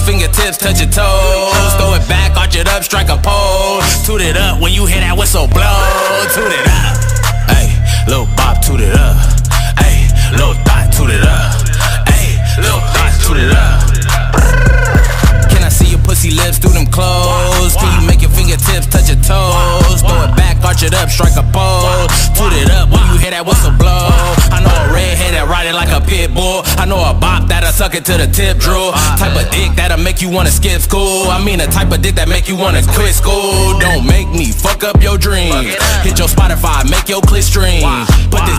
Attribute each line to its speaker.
Speaker 1: fingertips touch your toes. Throw it back, arch it up, strike a pose. Toot it up when you hear that whistle blow. Toot it up. Ayy, Lil Bop, toot it up. Ayy, Lil Thot, toot it up. Ayy, Lil Thot, toot it up. Can I see your pussy lips through them clothes? Can you make your fingertips touch your toes? Throw it back, arch it up, strike a pose. Toot it up when you hear that whistle blow. I know a redhead that ride it like a pit bull. I know a bop that'll suck it to the tip drool. Type of dick that'll make you wanna skip school. I mean a type of dick that make you wanna quit school. Don't make me fuck up your dreams. Hit your Spotify, make your click stream. Put this